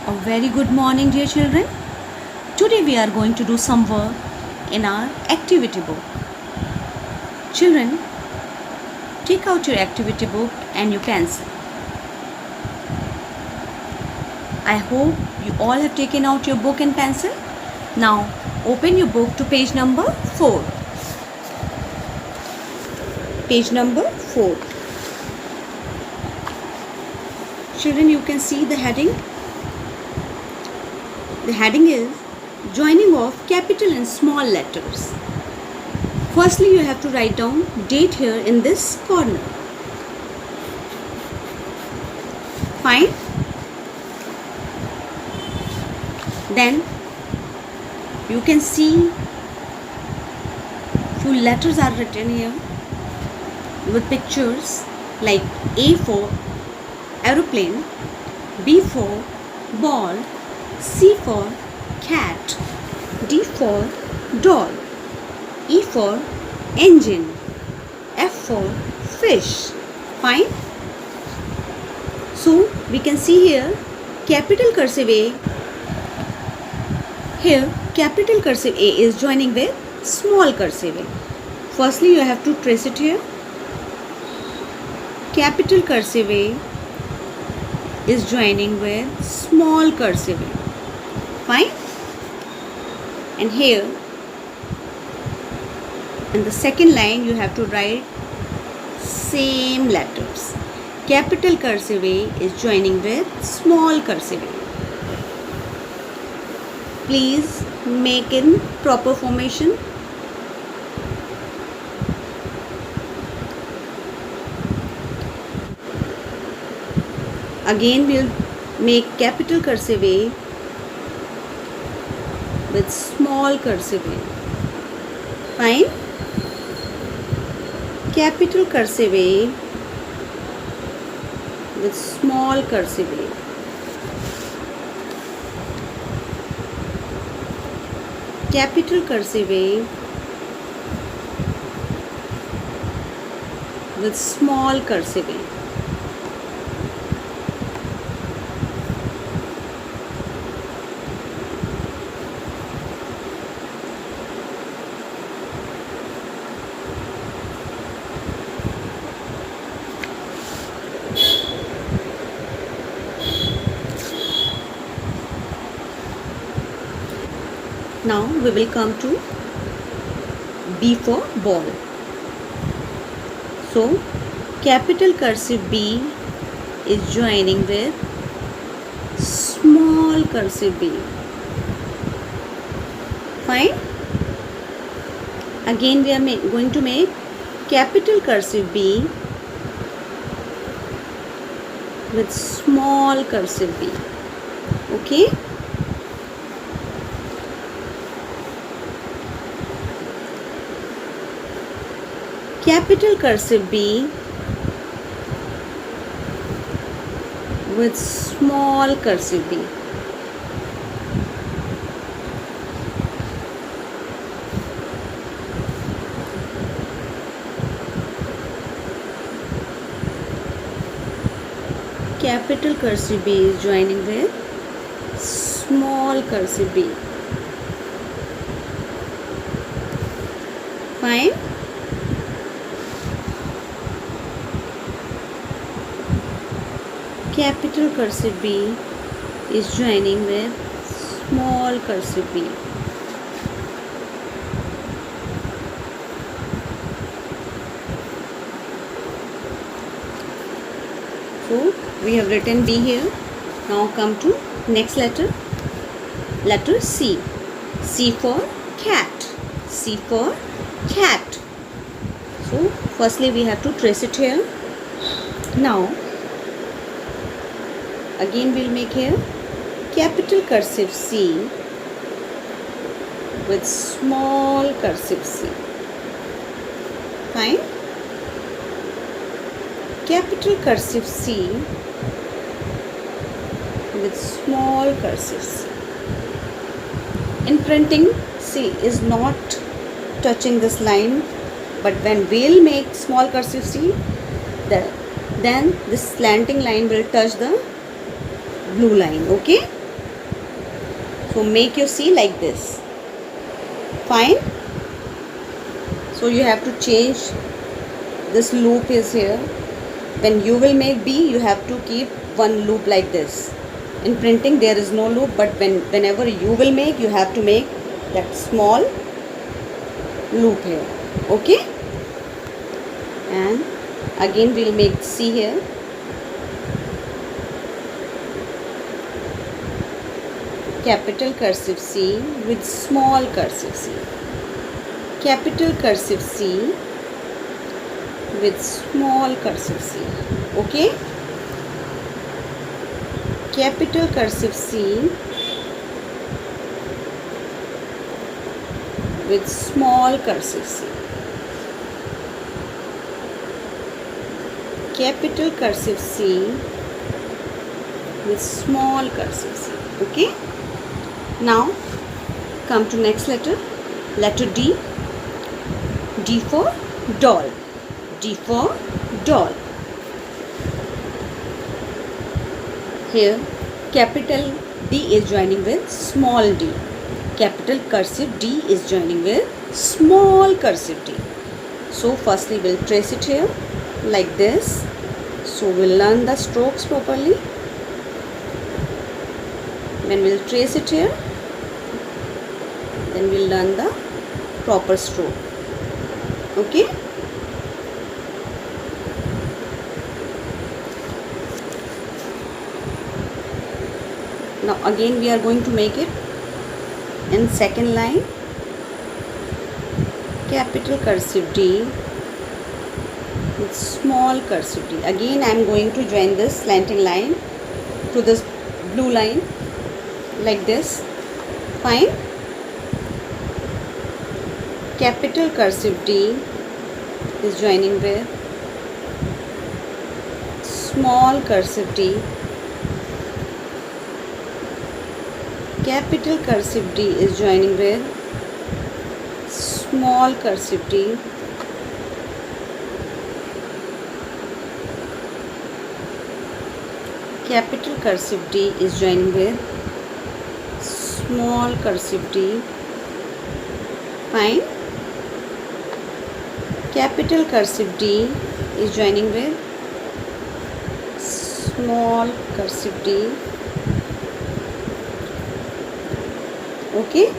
A very good morning, dear children. Today we are going to do some work in our activity book. Children, take out your activity book and your pencil. I hope you all have taken out your book and pencil. Now open your book to page number 4. Page number 4. Children, you can see the heading. The heading is joining of capital and small letters. Firstly, you have to write down date here in this corner. Fine. Then you can see few letters are written here with pictures like A for aeroplane, B for ball, C for cat, D for doll, E for engine, F for fish. Fine. So we can see here capital cursive A. Here capital cursive A is joining with small cursive A. Firstly, you have to trace it here. Capital cursive A is joining with small cursive A. Fine. And here in the second line you have to write same letters. Capital cursive A is joining with small cursive A. Please make in proper formation. Again we'll make capital cursive A with small cursive A. Fine. Capital cursive A with small cursive A. Capital cursive A with small cursive A. Now we will come to B for ball. So capital cursive B is joining with small cursive B. Fine. Again we are going to make capital cursive B with small cursive B. Okay. Capital cursive B with small cursive B. Capital cursive B is joining with small cursive B. Fine. Capital cursive B is joining with small cursive B. So we have written B here. Now come to next letter. Letter C. C for cat. C for cat. So firstly we have to trace it here. Now again we'll make here capital cursive C with small cursive C. Fine. Capital cursive C with small cursive C. In printing, C is not touching this line, but when we'll make small cursive C, then this slanting line will touch the blue line. Okay, So make your C like this. Fine. So you have to change this loop is here. When you will make B, you have to keep one loop like this. In printing there is no loop, but whenever you will make, you have to make that small loop here. Okay. And again we will make C here. Capital cursive C with small cursive C. Capital cursive C with small cursive C. Okay. Capital cursive C with small cursive C. Capital cursive C with small cursive C. Okay. Now come to next letter. Letter D. D for doll. D for doll. Here capital D is joining with small d. Capital cursive D is joining with small cursive d. So firstly we'll trace it here like this. So we'll learn the strokes properly. When we'll trace it here, then we'll learn the proper stroke. Okay. Now again we are going to make it in second line. Capital cursive D with small cursive d. Again I am going to join this slanting line to this blue line like this. Fine. Capital cursive D is joining with small cursive d. Capital cursive D is joining with small cursive d. Capital cursive D is joining with small cursive d. Fine. Capital cursive D is joining with small cursive d. Okay.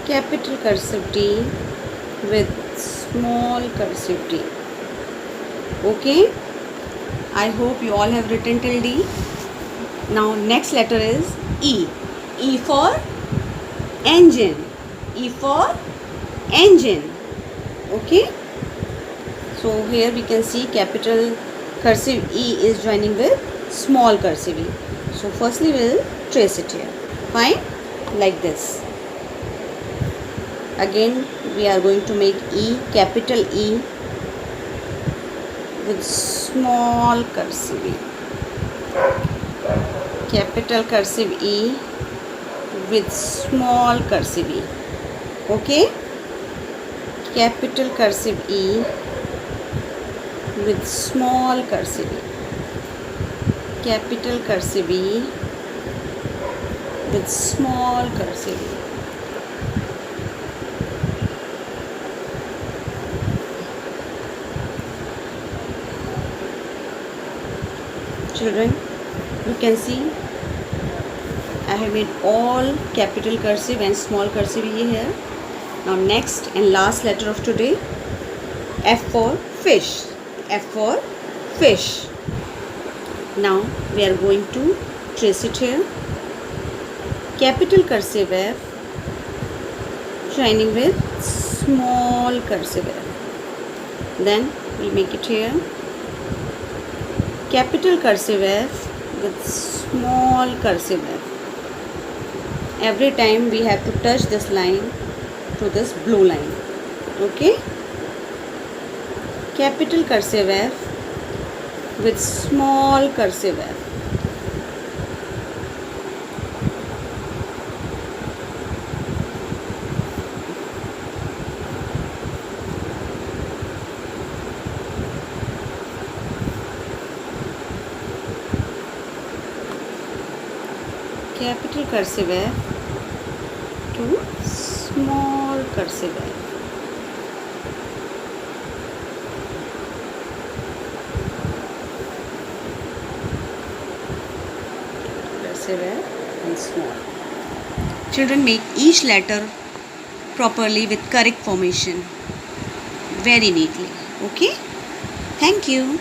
Capital cursive D with small cursive d. Okay. I hope you all have written till D. Now next letter is E. E for engine. E for engine. Okay. So here we can see capital cursive E is joining with small cursive e. So firstly we will trace it here. Fine. Like this. Again we are going to make E, capital E with small cursive e. Capital cursive E with small cursive e. Okay. Capital cursive E with small cursive e. Capital cursive E with small cursive e. Children, you can see I have made all capital cursive and small cursive E here. Now next and last letter of today, F for fish. F for fish. Now we are going to trace it here. Capital cursive F joining with small cursive F. Then we'll make it here. Capital cursive F with small cursive F. Every time we have to touch this line to this blue line. Okay. Capital cursive F with small cursive F. capital cursive F to small cursive F. Cursive F and small. Children, make each letter properly with correct formation very neatly. Okay? Thank you.